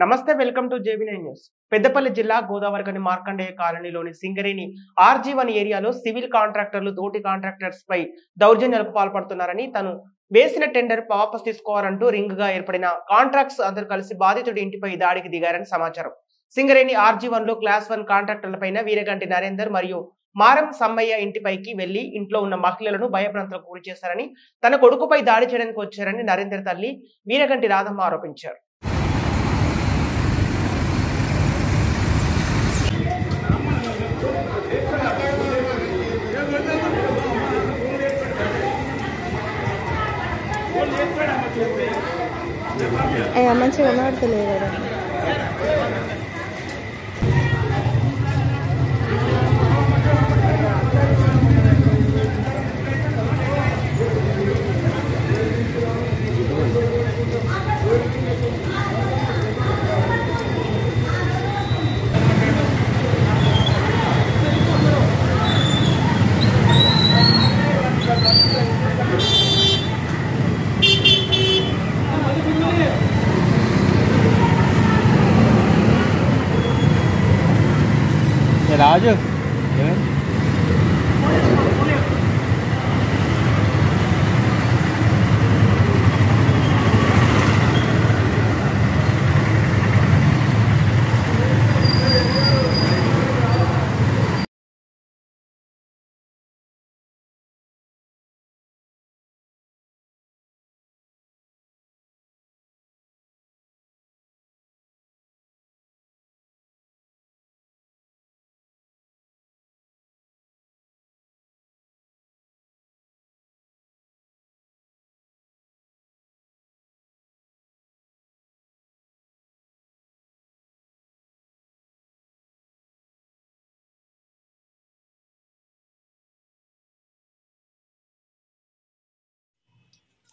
నమస్తే, welcome to జేబీ9 news. Peddapalli జిల్లా గోదావరిఖని మార్కండేయ కాలనీలోని సింగరేణి RG1 ఏరియాలో సివిల్ కాంట్రాక్టర్లు తోటి కాంట్రాక్టర్స్ పై దౌర్జన్యాలకు పాల్పడుతున్నారని, తను వేసిన టెండర్ వాపస్ తీసుకోవాలంటూ రింగ్ గా ఏర్పడిన కాంట్రాక్ట్స్ అందరూ కలిసి బాధితుడి ఇంటిపై దాడికి దిగారని సమాచారం. సింగరేణి RG1 లో క్లాస్ 1 కాంట్రాక్టర్లపైన వీరగంటి నరేందర్ మరియు మారం సమ్మయ్య ఇంటిపైకి వెళ్లి ఇంట్లో ఉన్న మహిళలను భయభ్రాంతులకు గురి చేశారని, తన కొడుకుపై దాడి చేయడానికి వచ్చారని నరేందర్ తల్లి వీరగంటి రాధమ్మ ఆరోపించారు. మంచిగా మాడుతున్నాయి కదా. రాజు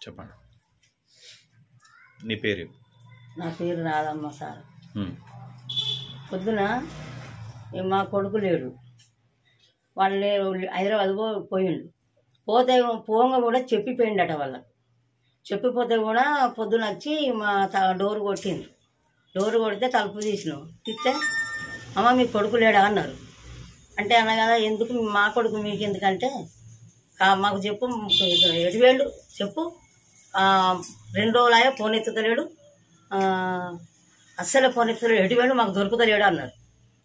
చెప్పండి. నీ పేరు? నా పేరు రాధమ్మ సార్. పొద్దున మా కొడుకు లేడు, వాళ్ళు హైదరాబాద్ పోయిండు. పోంగా కూడా చెప్పిపోయిండట వాళ్ళకు. చెప్పిపోతే కూడా పొద్దున వచ్చి మా డోర్ కొట్టిండ్రు. డోర్ కొడితే తలుపు తీసినాం. తీస్తే అమ్మ మీ కొడుకు లేడా అన్నారు. అంటే అన్న కదా, ఎందుకు మా కొడుకు మీకు ఎందుకంటే మాకు చెప్పు, ఎటువేళ్ళు చెప్పు, 2 రోజులు ఫోన్ ఎత్తుతలేడు, అస్సలే ఫోన్ ఎత్తుతలేడు, ఎటువేళ్ళు మాకు దొరుకుతలేడు అన్నారు.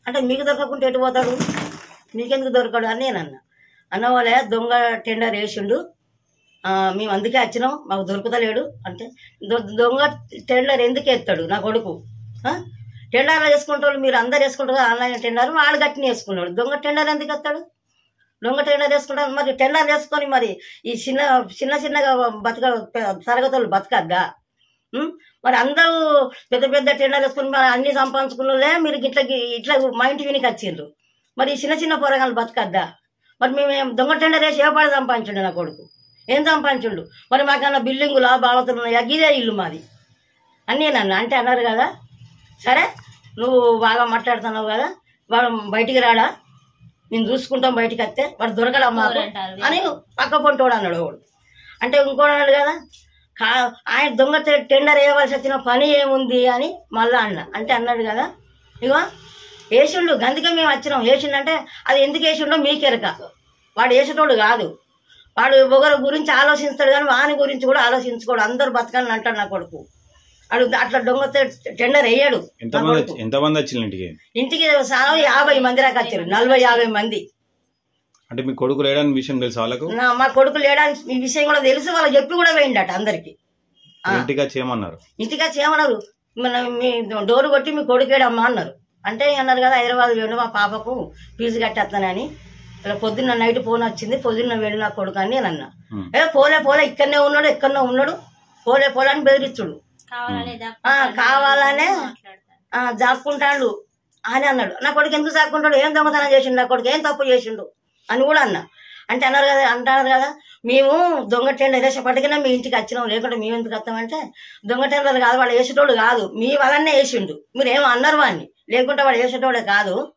అంటే మీకు దొరకకుంటే ఎటు పోతాడు, మీకెందుకు దొరకడు అని నేను అన్న వాళ్ళే దొంగ టెండర్ వేసిండు, మేము అందుకే వచ్చినాం, మాకు దొరుకుతలేడు అంటే. దొంగ టెండర్ ఎందుకు ఎత్తాడు నా కొడుకు? టెండర్లు వేసుకుంటాడు, మీరు అందరు వేసుకుంటారు ఆన్లైన్ టెండర్, వాడు గట్టిని వేసుకున్నాడు. దొంగ టెండర్ ఎందుకు ఎత్తాడు? దొంగ టెండర్ వేసుకుంటారు. మరి టెండర్ వేసుకొని మరి ఈ చిన్నగా తరగతులు బతకద్దా? మరి అందరూ పెద్ద పెద్ద టెండర్ వేసుకొని మరి అన్ని సంపాదించుకున్నలే మీరు ఇట్లా మా ఇంటి వినికి వచ్చిండ్రు. మరి చిన్న పోరగాళ్ళు బతకద్దా? మరి మేము దొంగ టెండర్ వేసి ఏ పాడు సంపాదించండు నా కొడుకు? ఏం సంపాదించుండు? మరి మాకన్నా బిల్డింగులా బావతులు ఉన్నాయా? ఇదే ఇల్లు మాది అని నన్ను అంటే అన్నారు కదా. సరే నువ్వు బాగా మాట్లాడుతున్నావు కదా, వాడు బయటికి రాడా, నేను చూసుకుంటాం, బయటికి వస్తే వాడు దొరకడా మాకు అని పక్క పొంటోడు అన్నాడు వాడు. అంటే ఇంకోటి అన్నాడు కదా, ఆయన దొంగ టెండర్ వేయవలసి వచ్చిన పని ఏముంది అని మళ్ళా అంటే అన్నాడు కదా. ఇగో వేసిండు, గందుకే మేము వచ్చినాం. వేసిండంటే అది ఎందుకు వేసిండో మీకెరక. వాడు వేసేటోడు కాదు, వాడు ఒకరి గురించి ఆలోచిస్తాడు కానీ వాని గురించి కూడా ఆలోచించుకోడు. అందరు బతకాలని అంటాడు నా కొడుకు. అడు అట్లా దొంగ టెండర్ వేయడు. ఎంతమంది వచ్చింది ఇంటికి? ఇంటికి 50 మంది దాకా వచ్చారు, 40-50 మంది. అంటే మీ కొడుకు లేడని విషయం తెలుసు వాళ్ళకు? మా కొడుకు లేడని ఈ విషయం కూడా తెలుసు, వాళ్ళకి చెప్పి కూడా వేయండట అందరికి. ఇంటిగా చేయమన్నారు. ఇంటిగా చేయమన్నారు. మీ డోరు కొట్టి మీ కొడుకేడమ్మా అన్నారు. అంటే అన్నారు కదా, హైదరాబాద్ వేడు మా పాపకు ఫీజు కట్టేస్తానని. ఇలా పొద్దున్న నైట్ ఫోన్ వచ్చింది, పొద్దున్న వేడు నా కొడుకు అని నేను అన్నా. పోలే ఇక్కడనే ఉన్నాడు, ఎక్కడనే ఉన్నాడు, పోలే అని బెదిరిస్తుడు, కావాలనే జాక్కుంటాడు అని అన్నాడు. నా కొడుకు ఎందుకు జాక్కుంటాడు? ఏం దొంగతనం చేసిండు నా కొడుకు, ఏం తప్పు చేసిండు అని కూడా అన్నా. అంటే అంటారు కదా, మేము దొంగ టెండర్ వేసేపటికైనా మీ ఇంటికి వచ్చినాం, లేకుంటే మేము ఎందుకు వస్తామంటే దొంగ టెండర్ కాదు, వాడు వేసేటోడు కాదు, మీ వలనే వేసిండు, మీరు ఏమో అన్నారు వాడిని, లేకుంటే వాడు వేసేటోడే కాదు